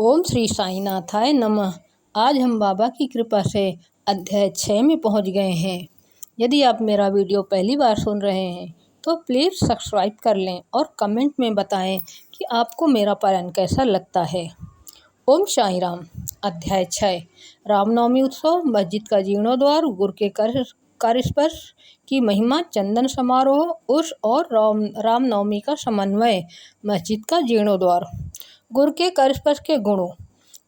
ओम श्री साईनाथाय नमः। आज हम बाबा की कृपा से अध्याय 6 में पहुंच गए हैं। यदि आप मेरा वीडियो पहली बार सुन रहे हैं तो प्लीज़ सब्सक्राइब कर लें और कमेंट में बताएं कि आपको मेरा पारायण कैसा लगता है। ओम साई राम। अध्याय 6 रामनवमी उत्सव, मस्जिद का जीर्णोद्वार, गुरु के कर स्पर्श की महिमा, चंदन समारोह, उर्स और रामनवमी का समन्वय। मस्जिद का जीर्णोद्वार। गुरु के कर स्पर्श के गुणों।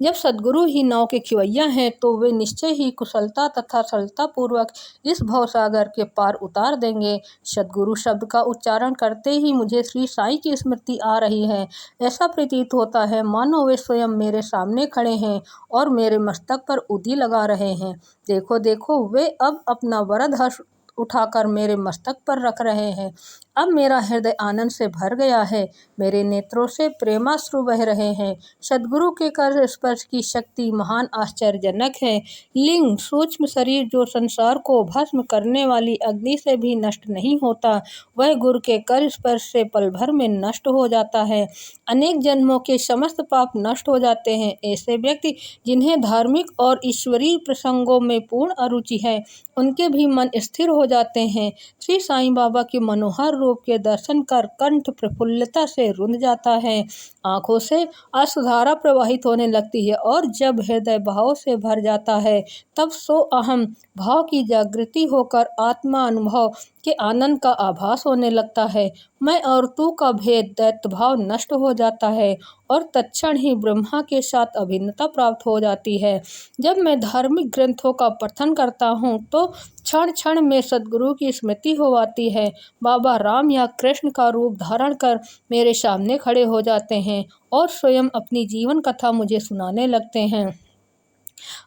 जब सद्गुरु ही नाव के खिवैया हैं तो वे निश्चय ही कुशलता तथा सरलता पूर्वक इस भवसागर के पार उतार देंगे। सद्गुरु शब्द का उच्चारण करते ही मुझे श्री साईं की स्मृति आ रही है। ऐसा प्रतीत होता है मानो वे स्वयं मेरे सामने खड़े हैं और मेरे मस्तक पर उंगली लगा रहे हैं। देखो देखो, वे अब अपना वरद हस्त उठाकर मेरे मस्तक पर रख रहे हैं। अब मेरा हृदय आनंद से भर गया है, मेरे नेत्रों से प्रेमाश्रु बह रहे हैं। सद्गुरु के कर स्पर्श की शक्ति महान आश्चर्यजनक है। लिंग सूक्ष्म शरीर जो संसार को भस्म करने वाली अग्नि से भी नष्ट नहीं होता, वह गुरु के कर स्पर्श से पल भर में नष्ट हो जाता है। अनेक जन्मों के समस्त पाप नष्ट हो जाते हैं। ऐसे व्यक्ति जिन्हें धार्मिक और ईश्वरीय प्रसंगों में पूर्ण अरुचि है, उनके भी मन स्थिर हो जाते हैं। श्री साईं बाबा के मनोहर रूप के दर्शन कर कंठ प्रफुल्लता से रुंध जाता है, आंखों से अश्रुधारा प्रवाहित होने लगती है और जब हृदय भाव से भर जाता है तब सो अहम भाव की जागृति होकर आत्मा अनुभव के आनंद का आभास होने लगता है। मैं और तू का भेद दैत्य भाव नष्ट हो जाता है और तत्क्षण ही ब्रह्मा के साथ अभिन्नता प्राप्त हो जाती है। जब मैं धार्मिक ग्रंथों का पठन करता हूँ तो क्षण क्षण में सद्गुरु की स्मृति हो आती है। बाबा राम या कृष्ण का रूप धारण कर मेरे सामने खड़े हो जाते हैं और स्वयं अपनी जीवन कथा मुझे सुनाने लगते हैं।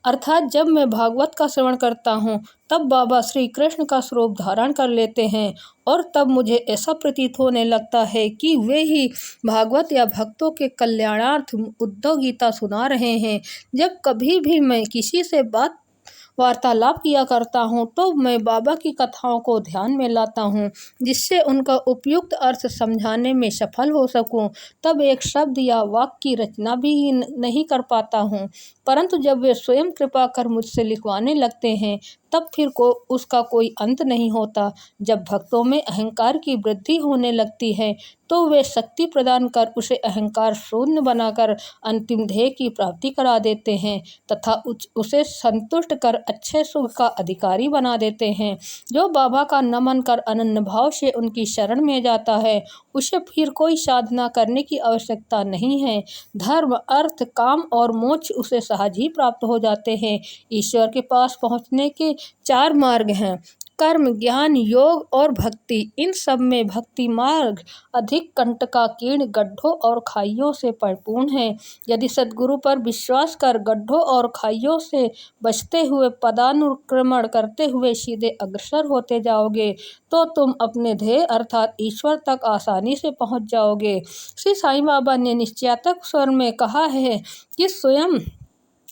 अर्थात जब मैं भागवत का श्रवण करता हूँ तब बाबा श्री कृष्ण का स्वरूप धारण कर लेते हैं और तब मुझे ऐसा प्रतीत होने लगता है कि वे ही भागवत या भक्तों के कल्याणार्थ उद्धव गीता सुना रहे हैं। जब कभी भी मैं किसी से वार्तालाप किया करता हूँ तो मैं बाबा की कथाओं को ध्यान में लाता हूँ, जिससे उनका उपयुक्त अर्थ समझाने में सफल हो सकूँ। तब एक शब्द या वाक्य की रचना भी नहीं कर पाता हूँ, परंतु जब वे स्वयं कृपा कर मुझसे लिखवाने लगते हैं तब फिर उसका कोई अंत नहीं होता। जब भक्तों में अहंकार की वृद्धि होने लगती है तो वे शक्ति प्रदान कर उसे अहंकार शून्य बनाकर अंतिम ध्येय की प्राप्ति करा देते हैं तथा उसे संतुष्ट कर अच्छे सुख का अधिकारी बना देते हैं। जो बाबा का नमन कर अनन्य भाव से उनकी शरण में जाता है, उसे फिर कोई साधना करने की आवश्यकता नहीं है। धर्म, अर्थ, काम और मोक्ष उसे सहज ही प्राप्त हो जाते हैं। ईश्वर के पास पहुँचने के 4 मार्ग हैं: कर्म, ज्ञान, योग और भक्ति। इन सब में भक्ति मार्ग अधिक कंटकाकीर्ण, गड्ढों और खाइयों से परिपूर्ण है। यदि सद्गुरु पर विश्वास कर गड्ढों और खाइयों से बचते हुए पदानुक्रमण करते हुए सीधे अग्रसर होते जाओगे तो तुम अपने ध्येय अर्थात ईश्वर तक आसानी से पहुंच जाओगे। श्री साईं बाबा ने निश्चयात्मक स्वर में कहा है कि स्वयं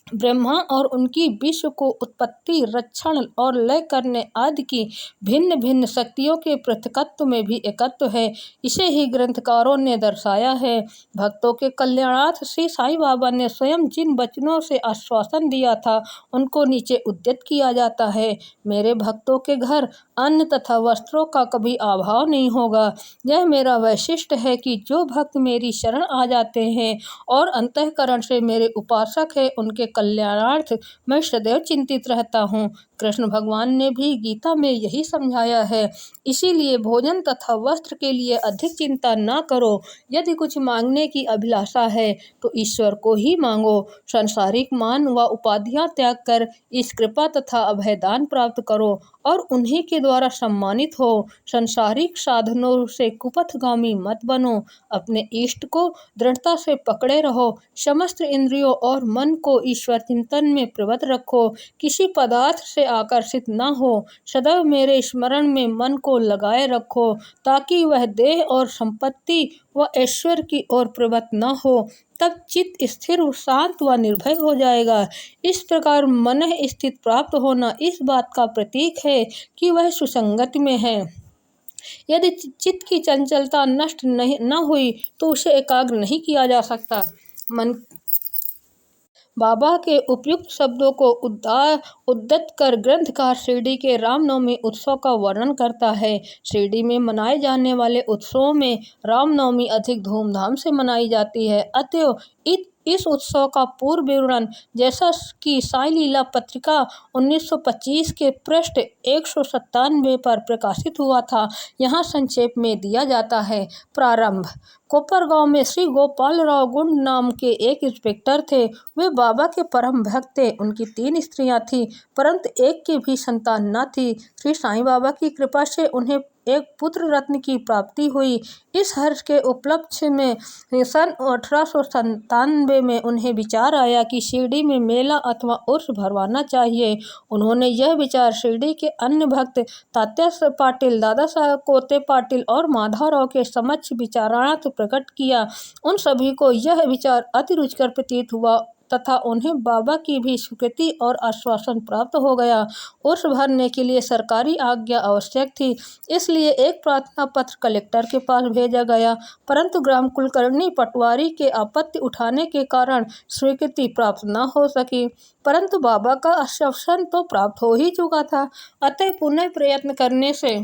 ब्रह्मा और उनकी विश्व को उत्पत्ति, रक्षण और लय करने आदि की भिन्न भिन्न शक्तियों के पृथकत्व में भी एकत्व है। इसे ही ग्रंथकारों ने दर्शाया है। भक्तों के कल्याणार्थ श्री साईं बाबा ने स्वयं जिन वचनों से आश्वासन दिया था उनको नीचे उद्धृत किया जाता है। मेरे भक्तों के घर अन्न तथा वस्त्रों का कभी अभाव नहीं होगा। यह मेरा वैशिष्ट है कि जो भक्त मेरी शरण आ जाते हैं और अंतःकरण से मेरे उपासक है, उनके कल्याणार्थ मैं सदैव चिंतित रहता हूँ। कृष्ण भगवान ने भी गीता में यही समझाया है। इसीलिए भोजन तथा वस्त्र के लिए अधिक चिंता न करो। यदि कुछ मांगने की अभिलाषा है तो ईश्वर को ही मांगो। सांसारिक मान व उपाधियां त्याग कर इस कृपा तथा अभयदान प्राप्त करो और उन्हीं के द्वारा सम्मानित हो। सांसारिक साधनों से कुपथगामी मत बनो। अपने इष्ट को दृढ़ता से पकड़े रहो। समस्त इंद्रियों और मन को ईश्वर चिंतन में प्रवृत्त रखो। किसी पदार्थ से आकर्षित न हो। सदैव मेरे स्मरण में मन को लगाए रखो ताकि वह देह और संपत्ति व ऐश्वर्य की ओर प्रवृत्त न हो। तब चित्त स्थिर, शांत व निर्भय हो जाएगा। इस प्रकार मन स्थित प्राप्त होना इस बात का प्रतीक है कि वह सुसंगति में है। यदि चित्त की चंचलता नष्ट न हुई तो उसे एकाग्र नहीं किया जा सकता। मन बाबा के उपयुक्त शब्दों को उद्धृत कर ग्रंथकार शिरडी के रामनवमी उत्सव का वर्णन करता है। शिरडी में मनाए जाने वाले उत्सवों में रामनवमी अधिक धूमधाम से मनाई जाती है। अतएव इस उत्सव का पूर्व विवरण, जैसा कि साई लीला पत्रिका 1925 के पृष्ठ 197 पर प्रकाशित हुआ था, यहाँ संक्षेप में दिया जाता है। प्रारंभ। कोपरगांव में श्री गोपालराव गुंड नाम के एक इंस्पेक्टर थे। वे बाबा के परम भक्त थे। उनकी 3 स्त्रियां थीं, परंतु एक की भी संतान न थी। श्री साईं बाबा की कृपा से उन्हें एक पुत्र रत्न की प्राप्ति हुई। इस हर्ष के उपलक्ष्य में सन 1897 में उन्हें विचार आया कि शिरडी में मेला अथवा उर्स भरवाना चाहिए। उन्होंने यह विचार शिरडी के अन्य भक्त तात्या पाटिल, दादा साहब कोते पाटिल और माधवराव के समक्ष विचारार्थ प्रकट किया। उन सभी को यह विचार अति रुचिकर प्रतीत हुआ तथा उन्हें बाबा की भी स्वीकृति और आश्वासन प्राप्त हो गया। उर्स भरने के लिए सरकारी आज्ञा आवश्यक थी, इसलिए एक प्रार्थना पत्र कलेक्टर के पास भेजा गया, परंतु ग्राम कुलकर्णी पटवारी के आपत्ति उठाने के कारण स्वीकृति प्राप्त न हो सकी। परंतु बाबा का आश्वासन तो प्राप्त हो ही चुका था, अतः पुनः प्रयत्न करने से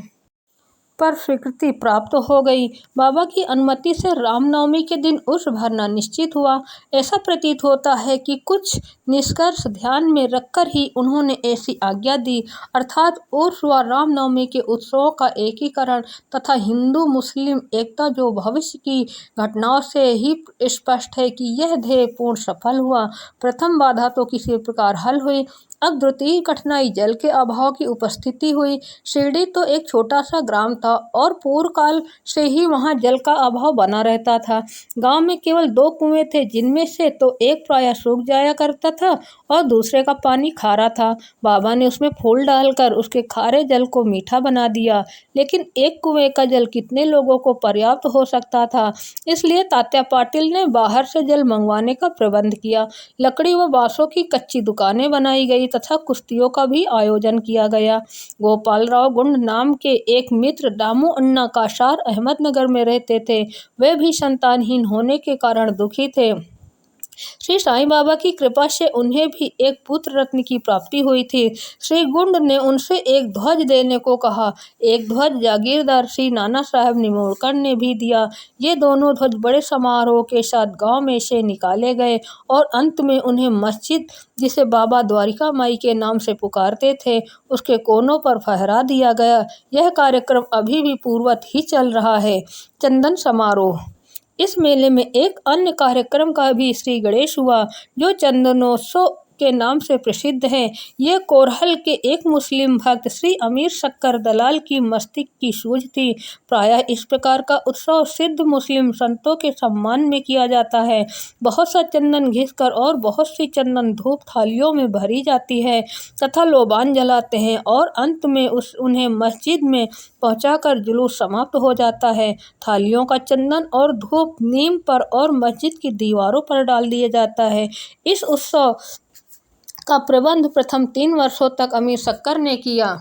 पर स्वीकृति प्राप्त हो गई। बाबा की अनुमति से रामनवमी के दिन उर्स भरना निश्चित हुआ। ऐसा प्रतीत होता है कि कुछ निष्कर्ष ध्यान में रखकर ही उन्होंने ऐसी आज्ञा दी, अर्थात उर्स व रामनवमी के उत्सवों का एकीकरण तथा हिंदू मुस्लिम एकता, जो भविष्य की घटनाओं से ही स्पष्ट है कि यह ध्येय पूर्ण सफल हुआ। प्रथम बाधा तो किसी प्रकार हल हुई। अब द्वितीय कठिनाई जल के अभाव की उपस्थिति हुई। शिरडी तो एक छोटा सा ग्राम था और पूर्व काल से ही वहां जल का अभाव बना रहता था। गांव में केवल 2 कुएं थे, जिनमें से तो एक प्रायः सूख जाया करता था और दूसरे का पानी खारा था। बाबा ने उसमें फूल डालकर उसके खारे जल को मीठा बना दिया, लेकिन एक कुएं का जल कितने लोगों को पर्याप्त हो सकता था। इसलिए तात्या पाटिल ने बाहर से जल मंगवाने का प्रबंध किया। लकड़ी व बांसों की कच्ची दुकानें बनाई गई तथा कुश्तियों का भी आयोजन किया गया। गोपालराव गुंड नाम के एक मित्र दामू अन्ना काशार अहमदनगर में रहते थे। वे भी संतानहीन होने के कारण दुखी थे। श्री साईं बाबा की कृपा से उन्हें भी एक पुत्र रत्न की प्राप्ति हुई थी। श्री गुंड ने उनसे एक ध्वज देने को कहा। एक ध्वज जागीरदार श्री नाना साहब निमोड़कर ने भी दिया। ये दोनों ध्वज बड़े समारोह के साथ गांव में से निकाले गए और अंत में उन्हें मस्जिद, जिसे बाबा द्वारिका माई के नाम से पुकारते थे, उसके कोनों पर फहरा दिया गया। यह कार्यक्रम अभी भी पूर्ववत ही चल रहा है। चंदन समारोह। इस मेले में एक अन्य कार्यक्रम का भी श्री गणेश हुआ, जो चंदनोत्सव के नाम से प्रसिद्ध है। ये कोरहल के एक मुस्लिम भक्त श्री अमीर शक्कर दलाल की मस्तिष्क की सूझ थी। प्रायः इस प्रकार का उत्सव सिद्ध मुस्लिम संतों के सम्मान में किया जाता है। बहुत सा चंदन घिसकर और बहुत सी चंदन धूप थालियों में भरी जाती है तथा लोबान जलाते हैं और अंत में उन्हें मस्जिद में पहुंचाकर जुलूस समाप्त हो जाता है। थालियों का चंदन और धूप नीम पर और मस्जिद की दीवारों पर डाल दिया जाता है। इस उत्सव का प्रबंध प्रथम 3 वर्षों तक अमीर शक्कर ने किया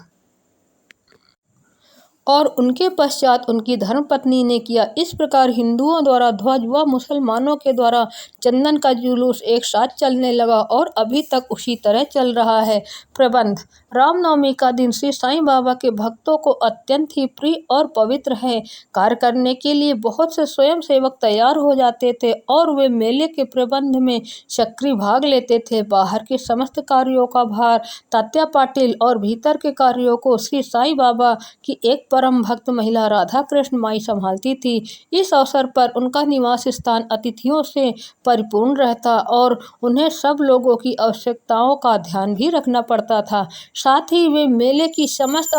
और उनके पश्चात उनकी धर्मपत्नी ने किया। इस प्रकार हिंदुओं द्वारा ध्वज व मुसलमानों के द्वारा चंदन का जुलूस एक साथ चलने लगा और अभी तक उसी तरह चल रहा है। प्रबंध। रामनवमी का दिन श्री साईं बाबा के भक्तों को अत्यंत ही प्रिय और पवित्र है। कार्य करने के लिए बहुत से स्वयं सेवक तैयार हो जाते थे और वे मेले के प्रबंध में सक्रिय भाग लेते थे। बाहर के समस्त कार्यों का भार तात्या पाटिल और भीतर के कार्यों को श्री साईं बाबा की एक परम भक्त महिला राधा कृष्ण माई संभालती थी। इस अवसर पर उनका निवास स्थान अतिथियों से परिपूर्ण रहता और उन्हें सब लोगों की आवश्यकताओं का ध्यान भी रखना पड़ता था। साथ ही वे मेले की समस्त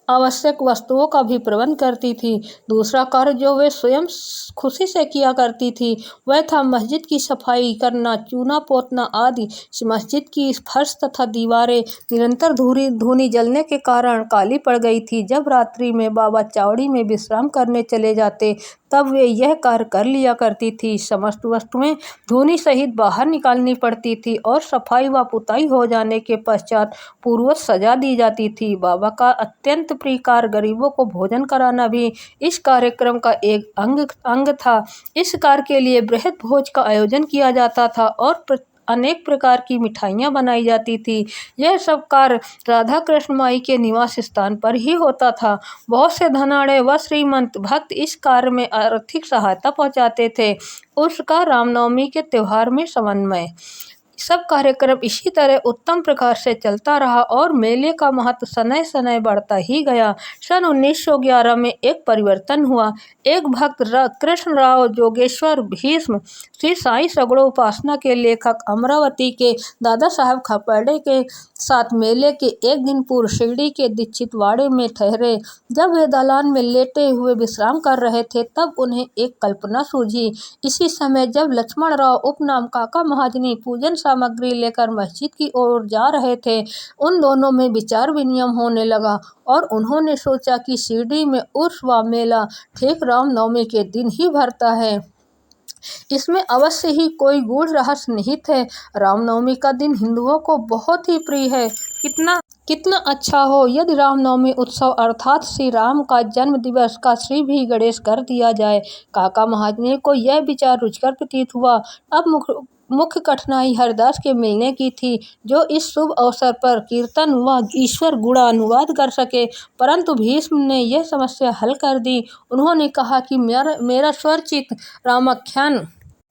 आवश्यक वस्तुओं का भी प्रबंध करती थी। दूसरा कार्य जो वे स्वयं खुशी से किया करती थी, वह था मस्जिद की सफाई करना, चूना पोतना आदि। मस्जिद की फर्श तथा दीवारें निरंतर धूनी जलने के कारण काली पड़ गई थी। जब रात्रि में बाबा चावड़ी में विश्राम करने चले जाते, तब वे यह कार्य कर लिया करती थी। समस्त वस्तुएं धूनी सहित बाहर निकालनी पड़ती थी और सफाई व पुताई हो जाने के पश्चात पूर्ववत सजा दी जाती थी। बाबा का अत्यंत प्रिय कार्य गरीबों को भोजन कराना भी इस कार्यक्रम का एक अंग था। इस कार्य के लिए बृहद भोज का आयोजन किया जाता था और अनेक प्रकार की मिठाइयाँ बनाई जाती थी। यह सब कार्य राधा कृष्ण माई के निवास स्थान पर ही होता था। बहुत से धनाढ़ व श्रीमंत भक्त इस कार्य में आर्थिक सहायता पहुँचाते थे। उसका रामनवमी के त्योहार में समन्वय सब कार्यक्रम इसी तरह उत्तम प्रकार से चलता रहा और मेले का महत्व समय समय बढ़ता ही गया। सन 1911 में एक परिवर्तन हुआ। एक भक्त कृष्ण राव जोगेश्वर भीष्म श्री साईं सगड़ो उपासना के लेखक अमरावती के दादा साहब खापर्डे के साथ मेले के एक दिन पूर्व शिरडी के दीक्षितवाड़े में ठहरे। जब वे दालान में लेटे हुए विश्राम कर रहे थे तब उन्हें एक कल्पना सूझी। इसी समय जब लक्ष्मण राव उपनाम काका महाजनी पूजन सामग्री लेकर मस्जिद की ओर जा रहे थे, उन दोनों में विचार विनिमय होने लगा और उन्होंने सोचा कि शिरडी में उर्स व मेला ठीक रामनवमी के दिन ही भरता है। इसमें अवश्य ही कोई गूढ़ रहस्य निहित है। रामनवमी का दिन हिंदुओं को बहुत ही प्रिय है। कितना अच्छा हो यदि रामनवमी उत्सव अर्थात श्री राम का जन्म दिवस का श्री भी गणेश कर दिया जाए। काका महाजनी को यह विचार रुचिकर प्रतीत हुआ। अब मुख्य कठिनाई हरिदास के मिलने की थी जो इस शुभ अवसर पर कीर्तन व ईश्वर गुणानुवाद कर सके, परंतु भीष्म ने यह समस्या हल कर दी। उन्होंने कहा कि मेरा स्वरचित रामाख्यान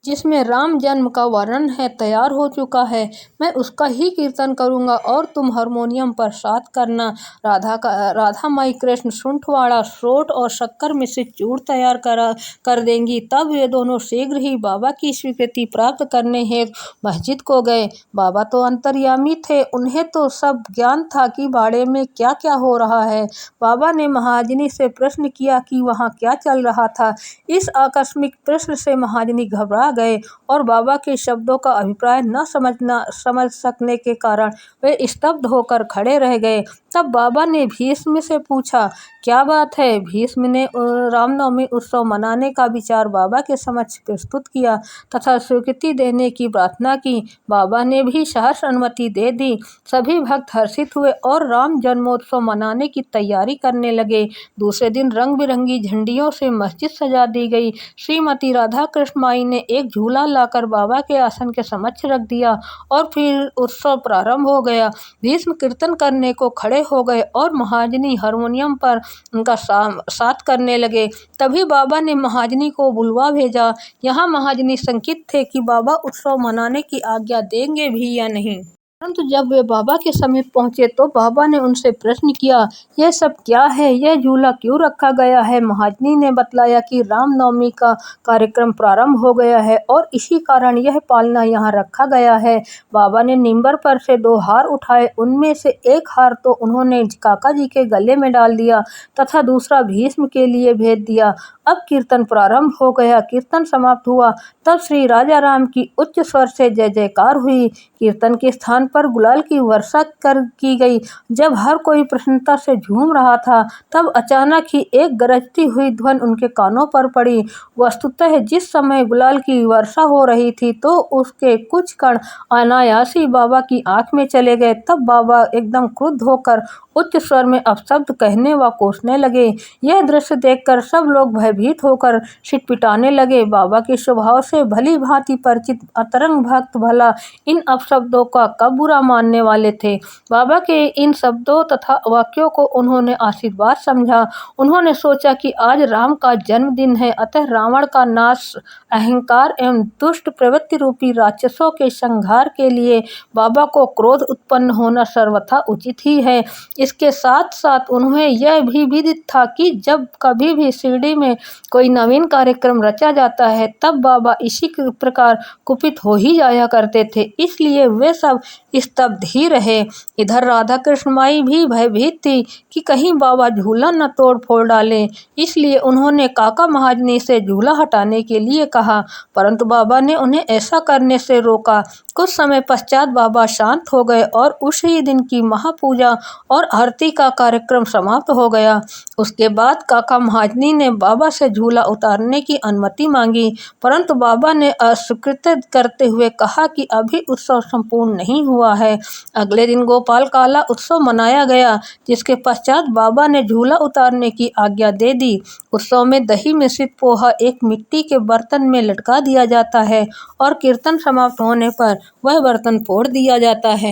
जिसमें राम जन्म का वर्णन है तैयार हो चुका है, मैं उसका ही कीर्तन करूंगा और तुम हारमोनियम पर साथ करना। राधा माई कृष्ण सुंठवाड़ा सोट और शक्कर मिश्रित चूड़ तैयार कर देंगी। तब वे दोनों शीघ्र ही बाबा की स्वीकृति प्राप्त करने हेतु मस्जिद को गए। बाबा तो अंतर्यामी थे, उन्हें तो सब ज्ञान था कि बाड़े में क्या क्या हो रहा है। बाबा ने महाजनी से प्रश्न किया कि वहाँ क्या चल रहा था। इस आकस्मिक प्रश्न से महाजनी घबरा गए और बाबा के शब्दों का अभिप्राय न समझ सकने के कारण वे स्तब्ध होकर खड़े रह गए। तब बाबा ने भीष्म से पूछा, क्या बात है? भीष्म ने रामनवमी उत्सव मनाने का विचार बाबा के समक्ष प्रस्तुत किया तथा स्वीकृति देने की प्रार्थना की। बाबा ने भी सहर्ष अनुमति दे दी। सभी भक्त हर्षित हुए और राम जन्मोत्सव मनाने की तैयारी करने लगे। दूसरे दिन रंग बिरंगी झंडियों से मस्जिद सजा दी गई। श्रीमती राधा कृष्ण माई ने एक झूला लाकर बाबा के आसन के समक्ष रख दिया और फिर उत्सव प्रारंभ हो गया। भीष्म कीर्तन करने को खड़े हो गए और महाजनी हारमोनियम पर उनका साथ करने लगे। तभी बाबा ने महाजनी को बुलवा भेजा। यहाँ महाजनी शंकित थे कि बाबा उत्सव मनाने की आज्ञा देंगे भी या नहीं, परंतु जब वे बाबा के समीप पहुंचे तो बाबा ने उनसे प्रश्न किया, यह सब क्या है? यह झूला क्यों रखा गया है? महाजनी ने बतलाया कि रामनवमी का कार्यक्रम प्रारंभ हो गया है और इसी कारण यह पालना यहाँ रखा गया है। बाबा ने निंबर पर से 2 हार उठाए। उनमें से एक हार तो उन्होंने काका जी के गले में डाल दिया तथा दूसरा भीष्म के लिए भेज दिया। अब कीर्तन प्रारंभ हो गया। कीर्तन समाप्त हुआ तब श्री राजा राम की उच्च स्वर से जय जयकार हुई। कीर्तन के स्थान पर गुलाल की वर्षा की गई। जब हर कोई प्रसन्नता से झूम रहा था तब अचानक ही एक गरजती हुई ध्वनि उनके कानों पर पड़ी। वस्तुतः जिस समय गुलाल की वर्षा हो रही थी तो उसके कुछ कण अनायास ही बाबा की आंख में चले गए। तब बाबा एकदम क्रुद्ध होकर उच्च स्वर में अपशब्द कहने व कोसने लगे। यह दृश्य देखकर सब लोग भयभीत होकर छिटपिटाने लगे। बाबा के स्वभाव से भली भांति परिचित अतरंग भक्त भला इन अपशब्दों का कब बुरा मानने वाले थे। बाबा के इन शब्दों तथा वाक्यों को उन्होंने आशीर्वाद समझा। उन्होंने सोचा कि आज राम का जन्मदिन है, अतः रावण का नाश, अहंकार एवं दुष्ट प्रवृत्ति रूपी राक्षसों के संहार के लिए बाबा को क्रोध उत्पन्न होना सर्वथा उचित ही है। इसके साथ साथ उन्हें यह भी विदित था कि जब कभी भी शिरडी में कोई नवीन कार्यक्रम रचा जाता है तब बाबा इसी प्रकार कुपित हो ही जाया करते थे, इसलिए वे सब स्तब्ध ही रहे। इधर राधा कृष्ण माई भी भयभीत थी कि कहीं बाबा झूला न तोड़ फोड़ डालें, इसलिए उन्होंने काका महाजनी से झूला हटाने के लिए कहा, परंतु बाबा ने उन्हें ऐसा करने से रोका। कुछ समय पश्चात बाबा शांत हो गए और उसी दिन की महापूजा और आरती का कार्यक्रम समाप्त हो गया। उसके बाद काका महाजनी ने बाबा बाबा से झूला उतारने की अनुमति मांगी, परंतु बाबा ने अस्वीकृत करते हुए कहा कि अभी उत्सव संपूर्ण नहीं हुआ है। अगले दिन गोपाल काला उत्सव मनाया गया, जिसके पश्चात बाबा ने झूला उतारने की आज्ञा दे दी। उत्सव में दही मिश्रित पोहा एक मिट्टी के बर्तन में लटका दिया जाता है और कीर्तन समाप्त होने पर वह बर्तन फोड़ दिया जाता है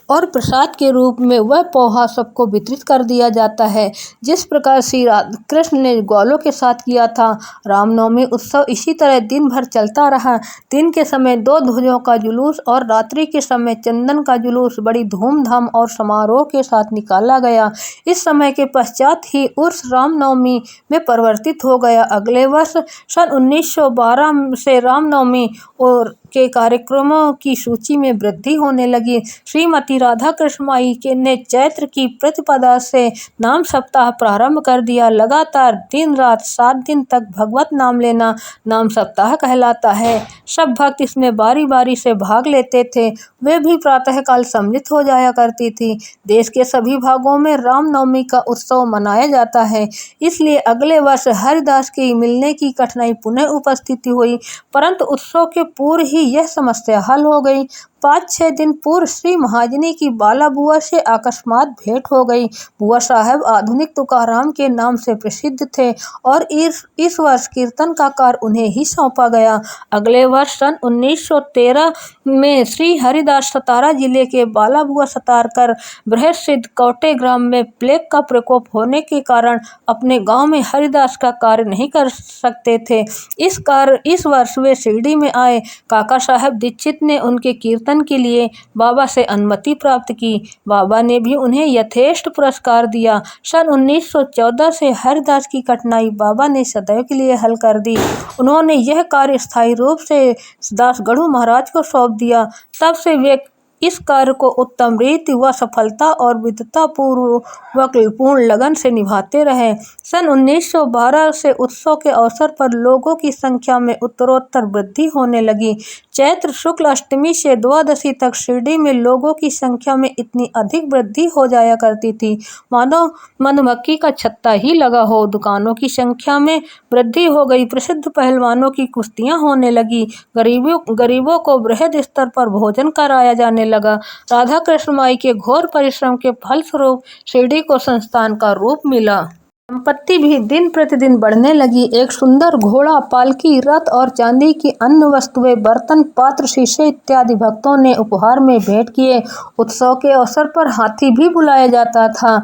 और प्रसाद के रूप में वह पोहा सबको वितरित कर दिया जाता है। जिस प्रकार श्री कृष्ण ने ग्वालों के साथ किया था। रामनवमी उत्सव इसी तरह दिन भर चलता रहा। दिन के समय 2 ध्वजों का जुलूस और रात्रि के समय चंदन का जुलूस बड़ी धूमधाम और समारोह के साथ निकाला गया। इस समय के पश्चात ही उर्स रामनवमी में परिवर्तित हो गया। अगले वर्ष सन 1912 से रामनवमी और के कार्यक्रमों की सूची में वृद्धि होने लगी। श्रीमती राधा कृष्ण माई ने चैत्र की प्रतिपदा से नाम सप्ताह प्रारंभ कर दिया। लगातार दिन रात 7 दिन तक भगवत नाम लेना नाम सप्ताह कहलाता है। सब भक्त इसमें बारी बारी से भाग लेते थे। वे भी प्रातःकाल सम्मिलित हो जाया करती थी। देश के सभी भागों में रामनवमी का उत्सव मनाया जाता है, इसलिए अगले वर्ष हरिदास के मिलने की कठिनाई पुनः उपस्थिति हुई, परंतु उत्सव के पूर्व ही यह समस्या हल हो गई। 5-6 दिन पूर्व श्री महाजनी की बाला बुआ से अकस्मात भेंट हो गई। बुआ साहब आधुनिक तुकाराम के नाम से प्रसिद्ध थे और इस वर्ष कीर्तन का कार्य उन्हें ही सौंपा गया। अगले वर्ष सन 1913 में श्री हरिदास सतारा जिले के बाला बुआ सतारकर बृहद सिद्ध कोटे ग्राम में प्लेग का प्रकोप होने के कारण अपने गांव में हरिदास का कार्य नहीं कर सकते थे। इस वर्ष वे शिरडी में आए। काका साहब दीक्षित ने उनके कीर्तन के लिए बाबा से अनुमति प्राप्त की। बाबा ने भी उन्हें यथेष्ट पुरस्कार दिया। सन 1914 से हरिदास की कठिनाई बाबा ने सदैव के लिए हल कर दी। उन्होंने यह कार्य स्थायी रूप से दासगढ़ू महाराज को सौंप दिया। तब से वे इस कार्य को उत्तम रीति व सफलता और विद्वता पूर्वक पूर्ण लगन से निभाते रहे। सन 1912 से उत्सव के अवसर पर लोगों की संख्या में उत्तरोत्तर वृद्धि होने लगी। चैत्र शुक्ल अष्टमी से द्वादशी तक शिरडी में लोगों की संख्या में इतनी अधिक वृद्धि हो जाया करती थी मानो मधुमक्खी का छत्ता ही लगा हो। दुकानों की संख्या में वृद्धि हो गई। प्रसिद्ध पहलवानों की कुश्तियां होने लगी। गरीबों को बृहद स्तर पर भोजन कराया जाने लगा। राधा कृष्ण माई के घोर परिश्रम के फलस्वरूप शिरडी को संस्थान का रूप मिला। संपत्ति भी दिन प्रतिदिन बढ़ने लगी। एक सुंदर घोड़ा, पालकी, रथ और चांदी की अन्य वस्तुएं, बर्तन, पात्र, शीशे इत्यादि भक्तों ने उपहार में भेंट किए। उत्सव के अवसर पर हाथी भी बुलाया जाता था।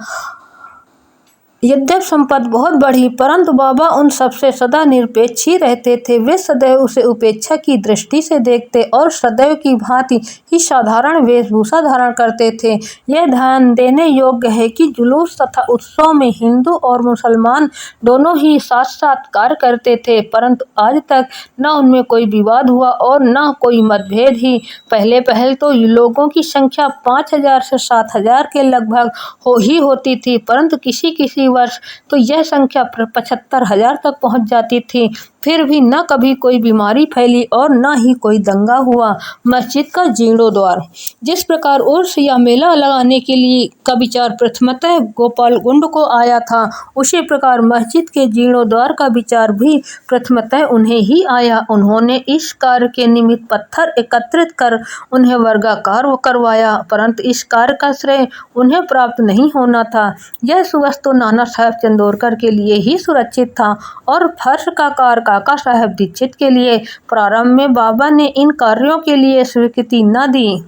यद्यपि संपत्ति बहुत बढ़ी, परंतु बाबा उन सबसे सदा निरपेक्ष ही रहते थे। वे सदैव उसे उपेक्षा की दृष्टि से देखते और सदैव की भांति ही साधारण वेशभूषा धारण करते थे। यह ध्यान देने योग्य है कि जुलूस तथा उत्सव में हिंदू और मुसलमान दोनों ही साथ साथ कार्य करते थे, परंतु आज तक न उनमें कोई विवाद हुआ और न कोई मतभेद ही। पहले तो लोगों की संख्या 5000 से 7000 के लगभग होती थी, परंतु किसी वर्ष तो यह संख्या 75,000 तक पहुंच जाती थी। फिर भी न कभी कोई बीमारी फैली और न ही कोई दंगा हुआ। मस्जिद का जीर्णोद्धार। जिस प्रकार उर्स या मेला लगाने के लिए का विचार प्रथमतः गोपालगुंड को आया था, उसी प्रकार मस्जिद के जीर्णोद्धार का विचार भी प्रथमतः उन्हें ही आया। उन्होंने इस कार्य के निमित्त पत्थर एकत्रित कर उन्हें वर्गाकार करवाया, परंतु इस कार्य का श्रेय उन्हें प्राप्त नहीं होना था। यह सुवस्तु नाना साहब चंदोरकर के लिए ही सुरक्षित था और फर्श का कार्य काका साहब दीक्षित के लिए। प्रारंभ में बाबा ने इन कार्यों के लिए स्वीकृति न दी,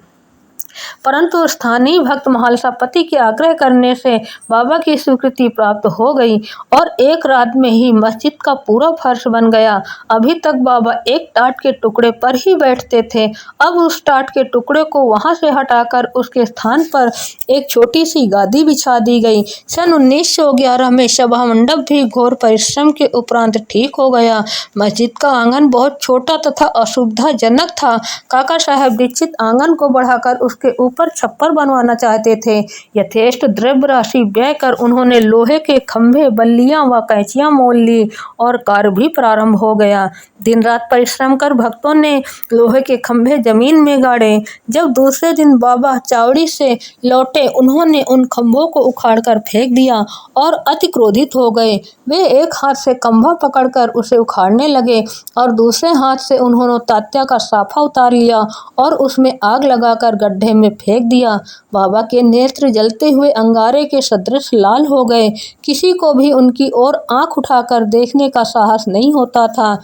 परंतु स्थानीय भक्त महालसापति के आग्रह करने से बाबा की स्वीकृति प्राप्त हो गई और एक रात में ही मस्जिद का पूरा फर्श बन गया। अभी तक बाबा एक टाट के टुकड़े पर ही बैठते थे। अब उस टाट के टुकड़े को वहां से हटाकर उसके स्थान पर एक छोटी सी गादी बिछा दी गई। सन 1911 में सभा मंडप भी घोर परिश्रम के उपरांत ठीक हो गया। मस्जिद का आंगन बहुत छोटा तथा असुविधाजनक था। काका साहब दीक्षित आंगन को बढ़ाकर उसके ऊपर छप्पर बनवाना चाहते थे। यथेष्ट द्रव्य राशि व्यय कर उन्होंने लोहे के खंभे, बल्लियां व कैंचियां मोल ली और कार्य भी प्रारंभ हो गया। दिन रात परिश्रम कर भक्तों ने लोहे के खंभे जमीन में गाड़े। जब दूसरे दिन बाबा चावड़ी से लौटे, उन्होंने उन खंभों को उखाड़कर फेंक दिया और अति क्रोधित हो गए। वे एक हाथ से खंभा पकड़कर उसे उखाड़ने लगे और दूसरे हाथ से उन्होंने तात्या का साफा उतार लिया और उसमें आग लगाकर गड्ढे में फेंक दिया। बाबा के नेत्र जलते हुए अंगारे के सदृश लाल हो गए। किसी को भी उनकी ओर आंख उठाकर देखने का साहस नहीं होता था।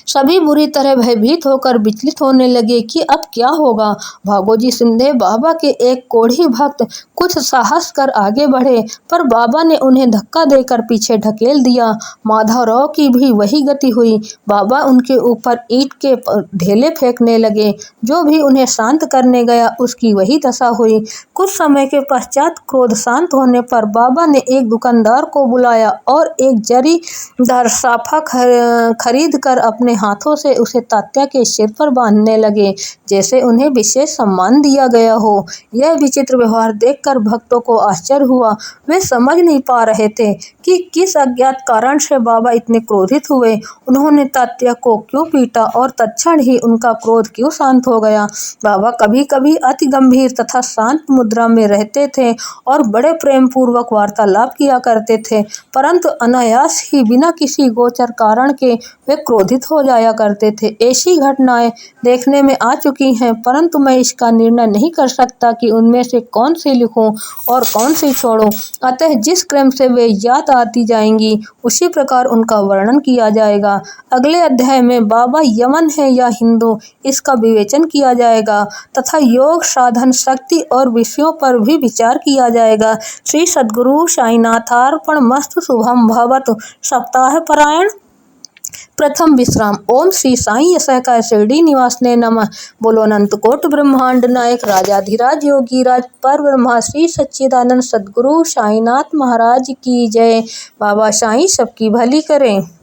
सभी बुरी तरह भयभीत होकर विचलित होने लगे कि अब क्या होगा। भागोजी सिंधे बाबा के एक कोढ़ी भक्त कुछ साहस कर आगे बढ़े, पर बाबा ने उन्हें धक्का देकर पीछे ढकेल दिया। माधवराव की भी वही गति हुई। बाबा उनके ऊपर ईंट के ढेले फेंकने लगे। जो भी उन्हें शांत करने गया, उसकी वही दशा हुई। कुछ समय के पश्चात क्रोध शांत होने पर बाबा ने एक दुकानदार को बुलाया और एक जरीदार साफा खरीद कर अपने हाथों से उसे तात्या के सिर पर बांधने लगे, जैसे उन्हें विशेष सम्मान दिया गया हो। यह विचित्र व्यवहार देखकर भक्तों को आश्चर्य हुआ। वे समझ नहीं पा रहे थे कि किस अज्ञात कारण से बाबा इतने क्रोधित हुए। उन्होंने तात्या को क्यों पीटा और तत्क्षण ही उनका क्रोध क्यों शांत हो गया। बाबा कभी कभी अति गंभीर तथा शांत मुद्रा में रहते थे और बड़े प्रेम पूर्वक वार्तालाप किया करते थे, परंतु अनायास ही बिना किसी गोचर कारण के वे क्रोधित हो जाया करते थे। ऐसी घटनाएं देखने में आ चुकी हैं, परंतु मैं इसका निर्णय नहीं कर सकता कि उनमें से कौन सी लिखूं और कौन सी छोड़ूं। अतः जिस क्रम से वे याद आती जाएंगी, उसी प्रकार उनका वर्णन किया जाएगा। अगले अध्याय में बाबा यमन है या हिंदू, इसका विवेचन किया जाएगा तथा योग, साधन, शक्ति और विषयों पर भी विचार किया जाएगा। श्री सद्गुरु साईनाथार्पणमस्तु। शुभम भवतु। सप्ताह परायण प्रथम विश्राम। ओम श्री साई असहकार शिरडी निवासने नमः। बोलो अनंत कोट ब्रह्मांड नायक राजाधिराज योगीराज पर ब्रह्मा श्री सच्चिदानंद सद्गुरु साईनाथ महाराज की जय। बाबा साईं सबकी भली करें।